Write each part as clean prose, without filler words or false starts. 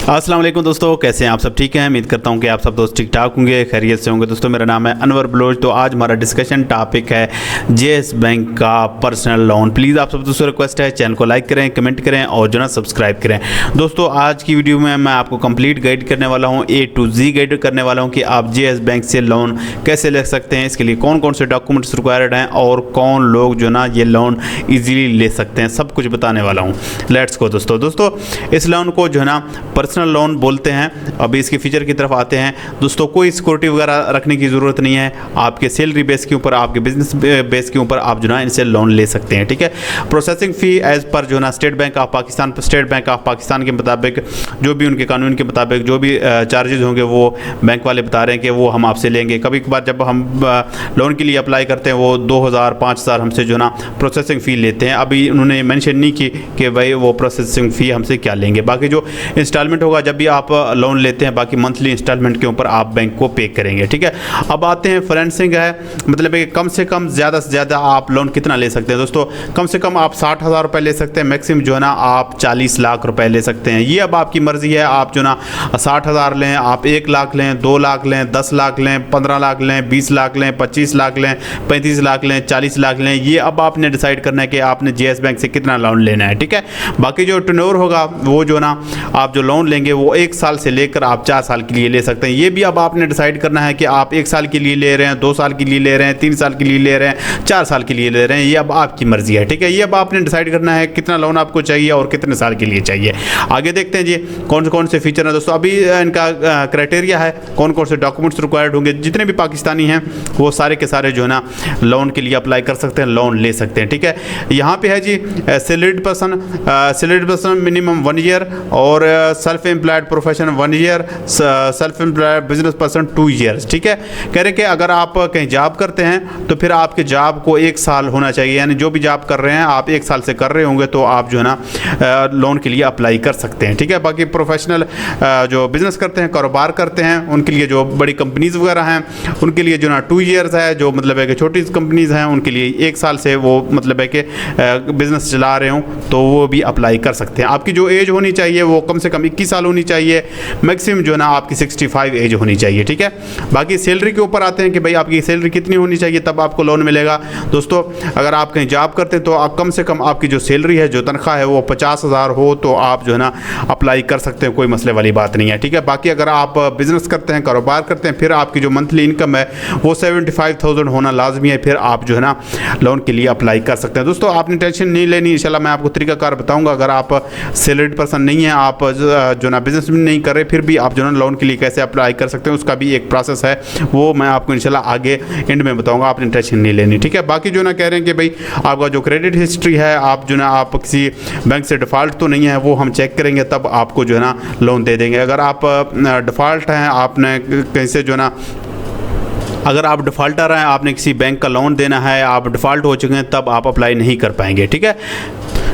अस्सलाम वालेकुम दोस्तों, कैसे हैं आप सब? ठीक हैं। उम्मीद करता हूं कि आप सब दोस्त ठीक ठाक होंगे, खैरियत से होंगे। दोस्तों मेरा नाम है अनवर बलोच। तो आज हमारा डिस्कशन टॉपिक है जेएस बैंक का पर्सनल लोन। प्लीज़ आप सब दोस्तों रिक्वेस्ट है, चैनल को लाइक करें, कमेंट करें और जो ना सब्सक्राइब करें। दोस्तों आज की वीडियो में मैं आपको कंप्लीट गाइड करने वाला हूँ, A to Z गाइड करने वाला हूँ कि आप जेएस बैंक से लोन कैसे ले सकते हैं, इसके लिए कौन कौन से डॉक्यूमेंट्स रिक्वायर्ड हैं और कौन लोग जो ना ये लोन ईजिली ले सकते हैं, सब कुछ बताने वाला हूँ। लेट्स गो दोस्तों इस लोन को जो है ना पर्सनल लोन बोलते हैं। अभी इसके फीचर की तरफ आते हैं। दोस्तों कोई सिक्योरिटी वगैरह रखने की ज़रूरत नहीं है। आपके सैलरी बेस के ऊपर, आपके बिजनेस बेस के ऊपर आप जो ना इनसे लोन ले सकते हैं। ठीक है। प्रोसेसिंग फ़ी एज़ पर जो ना स्टेट बैंक ऑफ पाकिस्तान के मुताबिक जो भी उनके कानून के मुताबिक जो भी चार्जेस होंगे वो बैंक वाले बता रहे हैं कि वो हम आपसे लेंगे। कभी कभार जब हम लोन के लिए अप्लाई करते हैं वो 2000-5000 हमसे जो ना प्रोसेसिंग फ़ी लेते हैं। अभी उन्होंने मेंशन नहीं की कि भाई वो प्रोसेसिंग फ़ी हमसे क्या लेंगे। बाकी जो इंस्टॉलमेंट होगा जब भी आप लोन लेते हैं, बाकी मंथली इंस्टॉलमेंट के ऊपर आप बैंक को पे करेंगे। ठीक है। अब आते हैं फाइनेंसिंग है, मतलब है कि कम से कम ज़्यादा से ज़्यादा आप लोन कितना ले सकते हैं। दोस्तों कम से कम आप 60,000 रुपये ले सकते हैं, मैक्सिमम जो है ना आप 40 लाख रुपए ले सकते हैं। ये अब आपकी मर्ज़ी है, आप जो ना 60,000 लें, आप 1 लाख लें, 2 लाख लें, 10 लाख लें, 15 लाख लें, 20 लाख लें, 25 लाख लें, 35 लाख लें, 40 लाख लें। ये अब आपने डिसाइड करना है कि आपने जेएस बैंक से कितना लोन लेना है। ठीक है। बाकी जो टर्नओवर होगा वो जो ना आप जो लोन लेंगे वो 1 साल से लेकर आप 4 साल के लिए ले सकते हैं। ये भी अब आपने डिसाइड करना है कि आप 1 साल के लिए ले रहे हैं, 2 साल के लिए ले रहे हैं, 3 साल के लिए ले रहे हैं, 4 साल के लिए ले रहे हैं। ये अब आपकी मर्जी है। ठीक है। ये अब आपने डिसाइड करना है कितना लोन आपको चाहिए और कितने साल के लिए चाहिए। आगे देखते हैं जी कौन से फीचर हैं। दोस्तों अभी इनका क्राइटेरिया है, कौन कौन से डॉक्यूमेंट्स रिक्वायर्ड होंगे। जितने भी पाकिस्तानी हैं वो सारे के सारे जो है ना लोन के लिए अप्लाई कर सकते हैं, लोन ले सकते हैं। ठीक है। यहाँ पे है जी सैलरीड पर्सन मिनिमम 1 ईयर और self employed profession 1 year, self employed business person 2 years. ठीक है। कह रहे कि अगर आप कहीं जॉब करते हैं तो फिर आपके जॉब को 1 साल होना चाहिए, यानी जो भी जॉब कर रहे हैं आप 1 साल से कर रहे होंगे तो आप जो है ना लोन के लिए अप्लाई कर सकते हैं। ठीक है। बाकी प्रोफेशनल जो बिजनेस करते हैं, कारोबार करते हैं, उनके लिए जो बड़ी कंपनीज वगैरह हैं उनके लिए जो ना 2 ईयर्स है। जो मतलब है कि छोटी कंपनीज हैं उनके लिए 1 साल से वो मतलब है कि बिजनेस चला रहे हों तो वो भी अप्लाई कर सकते हैं। आपकी जो एज होनी चाहिए वो कम से कम 21 साल होनी चाहिए, मैक्सिमम जो है ना आपकी 65 एज होनी चाहिए। ठीक है। बाकी सैलरी के ऊपर आते हैं कि भाई आपकी सैलरी कितनी होनी चाहिए तब आपको लोन मिलेगा। दोस्तों अगर आप कहीं जॉब करते हैं तो आप कम से कम आपकी जो सैलरी है, जो तनख्वाह है वो 50,000 हो तो आप जो है ना अप्लाई कर सकते हैं, कोई मसले वाली बात नहीं है। ठीक है। बाकी अगर आप बिजनेस करते हैं, कारोबार करते हैं, फिर आपकी जो मंथली इनकम है वो 75,000 होना लाजमी है, फिर आप जो है ना लोन के लिए अप्लाई कर सकते हैं। दोस्तों आपने टेंशन नहीं लेनी, इंशाल्लाह मैं आपको तरीकाकार बताऊंगा। अगर आप सैलरीड पर्सन नहीं है, आप जो ना बिजनेस भी नहीं कर रहे, फिर भी आप जो ना लोन के लिए कैसे अप्लाई कर सकते हैं उसका भी एक प्रोसेस है, वो मैं आपको इंशाल्लाह आगे एंड में बताऊंगा। आपने टेंशन नहीं लेनी। ठीक है। बाकी जो ना कह रहे हैं कि भाई आपका जो क्रेडिट हिस्ट्री है, आप जो ना आप किसी बैंक से डिफ़ॉल्ट तो नहीं है, वो हम चेक करेंगे तब आपको जो है ना लोन दे देंगे। अगर आप डिफ़ॉल्ट हैं, आपने कहीं से जो ना अगर आप डिफ़ॉल्टर हैं, आपने किसी बैंक का लोन देना है, आप डिफ़ॉल्ट हो चुके हैं, तब आप अप्लाई नहीं कर पाएंगे। ठीक है।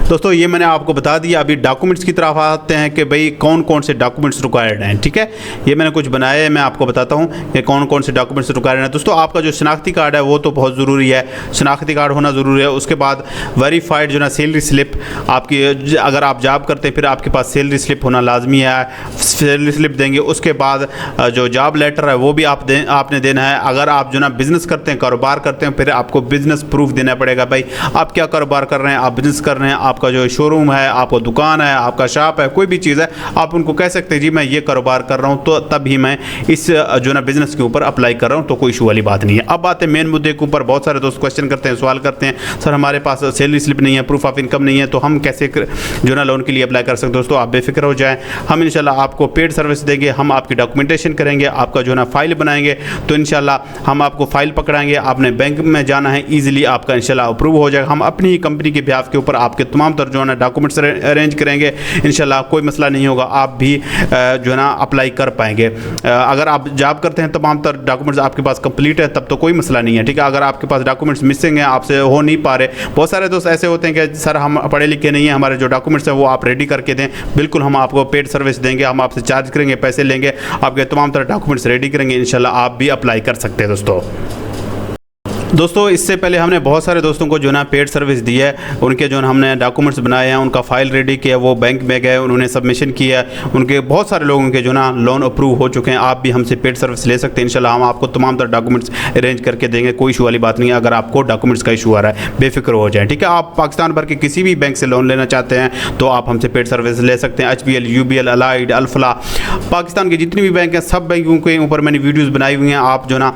दोस्तों ये मैंने आपको बता दिया। अभी डॉक्यूमेंट्स की तरफ आते हैं कि भाई कौन कौन से डॉक्यूमेंट्स रिक्वायर्ड हैं। ठीक है। ये मैंने कुछ बनाए हैं, मैं आपको बताता हूँ कि कौन कौन से डॉक्यूमेंट्स रिक्वायर्ड हैं। दोस्तों आपका जो शनाख्ती कार्ड है वो तो बहुत ज़रूरी है, शनाख्ती कार्ड होना ज़रूरी है। उसके बाद वेरीफाइड जो ना सैलरी स्लिप, आपकी अगर आप जॉब करते हैं फिर आपके पास सैलरी स्लिप होना लाजमी है, सैलरी स्लिप देंगे। उसके बाद जो जॉब लेटर है वो भी आपने देना है। अगर आप जो ना बिज़नेस करते हैं, कारोबार करते हैं, फिर आपको बिज़नेस प्रूफ देना पड़ेगा। भाई आप क्या कारोबार कर रहे हैं, आप बिज़नेस कर रहे हैं, आपका जो शोरूम है, आपको दुकान है, आपका शॉप है, कोई भी चीज़ है, आप उनको कह सकते हैं जी मैं ये कारोबार कर रहा हूँ तो तभी मैं इस जो ना बिज़नेस के ऊपर अप्लाई कर रहा हूँ, तो कोई इशू वाली बात नहीं है। अब आते हैं मेन मुद्दे के ऊपर। बहुत सारे दोस्त क्वेश्चन करते हैं, सवाल करते हैं, सर हमारे पास सैलरी स्लिप नहीं है, प्रूफ ऑफ इनकम नहीं है, तो हम कैसे जो ना लोन के लिए अप्लाई कर सकते हैं। दोस्तों आप बेफिक्र हो जाएँ, हम इंशाल्लाह आपको पेड सर्विस देंगे। हम आपकी डॉक्यूमेंटेशन करेंगे, आपका जो ना फाइल बनाएंगे, तो इंशाल्लाह हम आपको फाइल पकड़ाएंगे, आपने बैंक में जाना है, ईजिली आपका इंशाल्लाह अप्रूव हो जाएगा। हम अपनी कंपनी के बिहाफ के ऊपर आपके तमाम तर जो है ना डॉक्यूमेंट्स अरेंज करेंगे, इंशाल्लाह कोई मसला नहीं होगा, आप भी जो है ना अप्लाई कर पाएंगे। अगर आप जॉब करते हैं तमाम तर डॉक्यूमेंट्स आपके पास कंप्लीट है तब तो कोई मसला नहीं है। ठीक है। अगर आपके पास डॉक्यूमेंट्स मिसिंग हैं, आपसे हो नहीं पा रहे, बहुत सारे दोस्त ऐसे होते हैं कि सर हम पढ़े लिखे नहीं हैं, हमारे जो डॉक्यूमेंट्स हैं वो आप रेडी करके दें। बिल्कुल हम आपको पेड सर्विस देंगे, हम आपसे चार्ज करेंगे, पैसे लेंगे, आपके तमाम तरह डॉक्यूमेंट्स रेडी करेंगे, इंशाल्लाह आप भी अप्लाई कर सकते हैं। दोस्तों दोस्तों इससे पहले हमने बहुत सारे दोस्तों को जो ना पेड सर्विस दी है, उनके जो हमने डॉक्यूमेंट्स बनाए हैं, उनका फाइल रेडी किया, वो बैंक में गए, उन्होंने सबमिशन किया, उनके बहुत सारे लोगों के जो ना लोन अप्रूव हो चुके हैं। आप भी हमसे पेड सर्विस ले सकते हैं इंशाल्लाह। हम आपको तमाम तरह डॉक्यूमेंट्स अरेंज करके देंगे, कोई इशू वाली बात नहीं है। अगर आपको डॉक्यूमेंट्स का इशू आ रहा है बेफिक्र हो जाए, ठीक है। आप पाकिस्तान भर के किसी भी बैंक से लोन लेना चाहते हैं तो आप हमसे पेड सर्विस ले सकते हैं। HBL, UBL, allied, Alfalah, Pakistan के जितनी भी बैंक हैं सब बैंकों के ऊपर मैंने वीडियोज़ बनाई हुई हैं। आप जो ना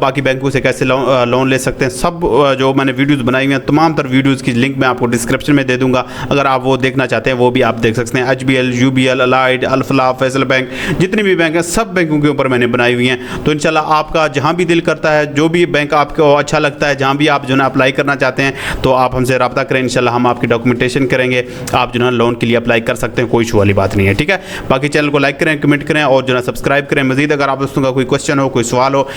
बाकी बैंकों से कैसे लोन ले सकते हैं, सब जो मैंने वीडियोस बनाई हुई हैं, तमाम तर वीडियोस की लिंक मैं आपको डिस्क्रिप्शन में दे दूंगा। अगर आप वो देखना चाहते हैं वो भी आप देख सकते हैं। HBL, UBL, allied, Alfalah, Faisal bank, जितने भी बैंक हैं सब बैंकों के ऊपर मैंने बनाई हुई हैं। तो इंशाल्लाह आपका जहां भी दिल करता है, जो भी बैंक आपको अच्छा लगता है, जहां भी आप जो ना अप्लाई करना चाहते हैं तो आप हमसे रब्ता करें। इंशाल्लाह हम आपकी डॉक्यूमेंटेशन करेंगे, आप जो ना लोन के लिए अप्लाई कर सकते हैं, कोई इशू वाली बात नहीं है, ठीक है। बाकी चैनल को लाइक करें, कमेंट करें और जो ना सब्सक्राइब करें। मजीद अगर आप दोस्तों का कोई क्वेश्चन हो, कोई सवाल हो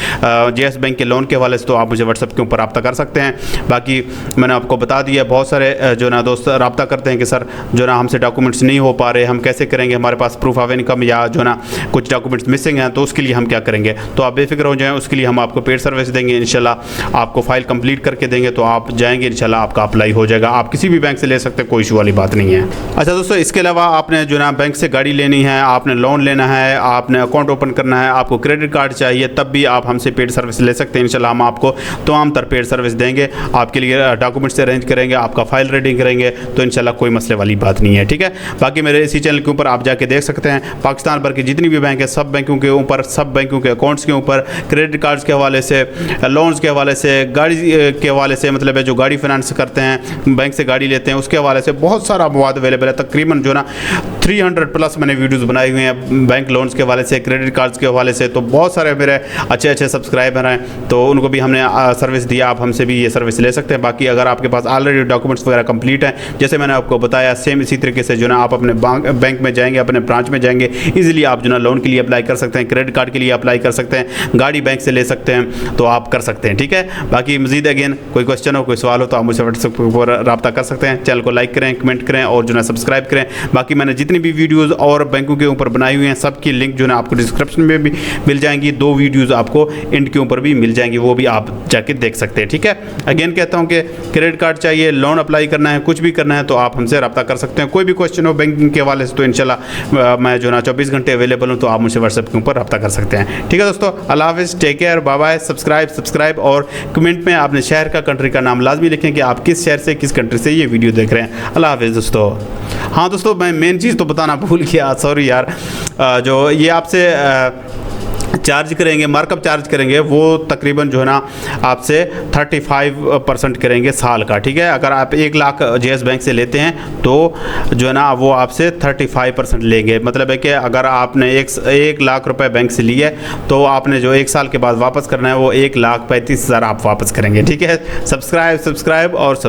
JS बैंक के लोन के हवाले से तो आप मुझे व्हाट्सएप के ऊपर रब्ता कर सकते हैं। बाकी मैंने आपको बता दिया, बहुत सारे जो ना दोस्त रब्ता करते हैं कि सर जो ना हमसे डॉक्यूमेंट्स नहीं हो पा रहे, हम कैसे करेंगे, हमारे पास प्रूफ ऑफ इनकम या जो ना कुछ डॉक्यूमेंट्स मिसिंग हैं तो उसके लिए हम क्या करेंगे। तो आप बेफिक्र हो जाएं, उसके लिए हम आपको पेड सर्विस देंगे इंशाल्लाह। आपको फाइल कंप्लीट करके देंगे तो आप जाएंगे इंशाल्लाह, आपका अप्लाई हो जाएगा। आप किसी भी बैंक से ले सकते हैं, कोई इशू वाली बात नहीं है। अच्छा दोस्तों, इसके अलावा आपने जो ना बैंक से गाड़ी लेनी है, आपने लोन लेना है, आपने अकाउंट ओपन करना है, आपको क्रेडिट कार्ड चाहिए, तब भी आप हमसे पेड सर्विस ले सकते हैं इंशाल्लाह। हम आपको तमाम तर पेड सर्विस देंगे, आपके लिए डॉक्यूमेंट्स अरेंज करेंगे, आपका फाइल रेडी करेंगे, तो इंशाल्लाह कोई मसले वाली बात नहीं है, ठीक है। बाकी मेरे इसी चैनल के ऊपर आप जाके देख सकते हैं, पाकिस्तान भर की जितनी भी बैंक है सब बैंकों के ऊपर, सब बैंकों के अकाउंट्स के ऊपर, क्रेडिट कार्ड्स के हवाले से, लोन्स के हवाले से, गाड़ी के हवाले से, मतलब है जो गाड़ी फाइनेंस करते हैं, बैंक से गाड़ी लेते हैं, उसके हवाले से बहुत सारा मवाद अवेलेबल है। तकरीबन जो ना 300 प्लस मैंने वीडियोज़ बनाई हुई हैं बैंक लोन्स के हवाले से, क्रेडिट कार्ड्स के हवाले से। तो बहुत सारे मेरे अच्छे सब्सक्राइबर हैं, तो उनको भी हमने सर्विस दिया, आप हमसे भी ये सर्विस ले सकते हैं। बाकी अगर आपके पास ऑलरेडी डॉक्यूमेंट्स वगैरह कंप्लीट हैं, जैसे मैंने आपको बताया, सेम इसी तरीके से जो ना आप अपने बैंक में जाएंगे, अपने ब्रांच में जाएंगे, इजीली आप जो ना लोन के लिए अप्लाई कर सकते हैं, क्रेडिट कार्ड के लिए अप्लाई कर सकते हैं, गाड़ी बैंक से ले सकते हैं, तो आप कर सकते हैं, ठीक है। बाकी मजीद अगेन कोई क्वेश्चन हो, कोई सवाल हो तो आप मुझसे व्हाट्सएप पर रब्ता कर सकते हैं। चैनल को लाइक करें, कमेंट करें और जो ना सब्सक्राइब करें। बाकी मैंने जितनी भी वीडियोज़ और बैंकों के ऊपर बनाई हुई हैं सबकी लिंक जो ना आपको डिस्क्रिप्शन में भी मिल जाएंगी। 2 वीडियोज़ आपको इंड के ऊपर भी मिल जाएंगी, वो भी आप जाके देख सकते हैं, ठीक है। अगेन कहता हूं कि क्रेडिट कार्ड चाहिए, लोन अप्लाई करना है, कुछ भी करना है तो आप हमसे रब्ता कर सकते हैं। कोई भी क्वेश्चन हो बैंकिंग के हवाले से तो इंशाल्लाह मैं जो ना 24 घंटे अवेलेबल हूं, तो आप मुझे व्हाट्सएप के ऊपर रब्ता कर सकते हैं, ठीक है दोस्तों। अल्लाह हाफिज़, take care, bye bye. Subscribe और कमेंट में आपने शहर का, कंट्री का नाम लाजमी लिखें कि आप किस शहर से, किस कंट्री से ये वीडियो देख रहे हैं। अल्लाह हाफिज़ दोस्तों। हाँ दोस्तों, मैं मेन चीज़ तो बताना भूल गया, सॉरी यार। जो ये आपसे चार्ज करेंगे, मार्कअप चार्ज करेंगे, वो तकरीबन जो है ना आपसे 35% करेंगे साल का, ठीक है। अगर आप 1 लाख JS बैंक से लेते हैं तो जो है ना वो आपसे 35% लेंगे। मतलब है कि अगर आपने 1 लाख रुपए बैंक से लिए तो आपने जो 1 साल के बाद वापस करना है वो 1,35,000 आप वापस करेंगे, ठीक है। सब्सक्राइब और